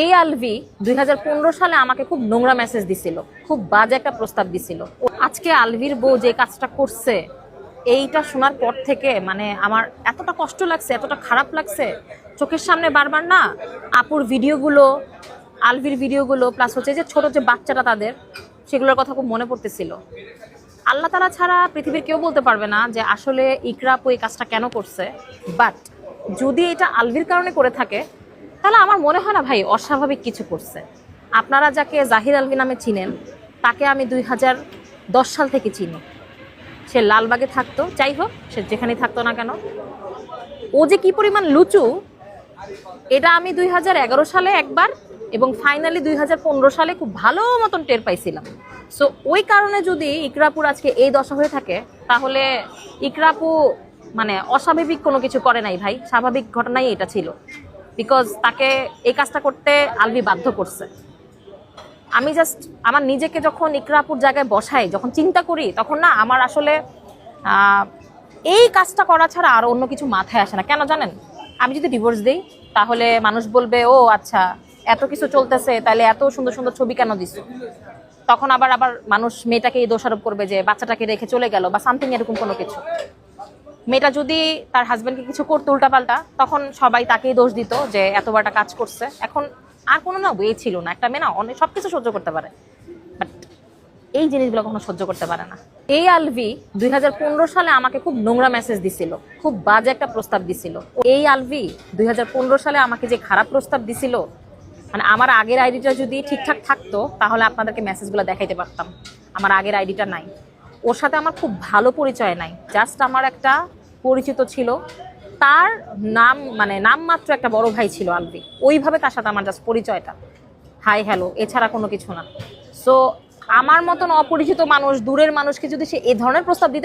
এই আলভি 2015 সালে আমাকে খুব নোংরা মেসেজ দিছিল, খুব বাজে একটা প্রস্তাব দিছিল। আজকে আলভির বউ যে কাজটা করছে এইটা শোনার পর থেকে মানে আমার এতটা কষ্ট লাগছে, এতটা খারাপ লাগছে। চোখের সামনে বারবার না আপুর ভিডিওগুলো, আলভির ভিডিওগুলো, প্লাস হচ্ছে যে ছোট যে বাচ্চাটা তাদের, সেগুলোর কথা খুব মনে পড়তেছিল। আল্লাহ তাআলা ছাড়া পৃথিবীর কেউ বলতে পারবে না যে আসলে ইকরা আপু এই কাজটা কেন করছে। বাট যদি এটা আলভির কারণে করে থাকে তাহলে আমার মনে হয় না ভাই অস্বাভাবিক কিছু করছে। আপনারা যাকে জাহির আলভি নামে চিনেন তাকে আমি 2010 সাল থেকে চিনি। সে লালবাগে থাকতো, যাই হোক সে যেখানেই থাকতো না কেন, ও যে কি পরিমাণ লুচু এটা আমি 2011 সালে একবার এবং ফাইনালি 2015 সালে খুব ভালো মতন টের পাইছিলাম। সো ওই কারণে যদি ইকরাপুর আজকে এই দশা হয়ে থাকে তাহলে ইকরাপু মানে অস্বাভাবিক কোনো কিছু করে নাই ভাই, স্বাভাবিক ঘটনাই এটা ছিল। বিকজ তাকে এই কাজটা করতে আলভি বাধ্য করছে। আমি জাস্ট আমার নিজেকে যখন ইকরাপুর জায়গায় বসাই, যখন চিন্তা করি, তখন না আমার আসলে এই কাজটা করা ছাড়া আর অন্য কিছু মাথায় আসে না। কেন জানেন? আমি যদি ডিভোর্স দিই তাহলে মানুষ বলবে ও আচ্ছা এত কিছু চলতেছে, তাহলে এত সুন্দর সুন্দর ছবি কেন দিছো। তখন আবার মানুষ মেয়েটাকে দোষারোপ করবে যে বাচ্চাটাকে রেখে চলে গেল বা সামথিং এরকম কোনো কিছু। মেয়েটা যদি তার হাজবেন্ডকে কিছু করতো উল্টাপাল্টা, তখন সবাই তাকেই দোষ দিত যে এত বড়টা কাজ করছে। এখন আর কোনো না ওয়ে ছিল না, একটা মেয়ে না অনেক সবকিছু সহ্য করতে পারে, বাট এই জিনিসগুলো কখনো সহ্য করতে পারে না। এই আলভি 2015 সালে আমাকে খুব নোংরা মেসেজ দিছিল, খুব বাজে একটা প্রস্তাব দিছিল। এই আলভি 2015 সালে আমাকে যে খারাপ প্রস্তাব দিছিল, মানে আমার আগের আইডিটা যদি ঠিকঠাক থাকতো তাহলে আপনাদেরকে মেসেজগুলো দেখাইতে পারতাম। আমার আগের আইডিটা নাই, ওর সাথে আমার খুব ভালো পরিচয় নাই, জাস্ট আমার একটা পরিচিত ছিল, তার নাম মানে নামমাত্র একটা বড় ভাই ছিল আলভি, ওইভাবে তার সাথে আমার জাস্ট পরিচয়টা, হাই হ্যালো, এছাড়া কোনো কিছু না। সো আমার মতন অপরিচিত মানুষ, দূরের মানুষকে যদি সে এই ধরনের প্রস্তাব দিতে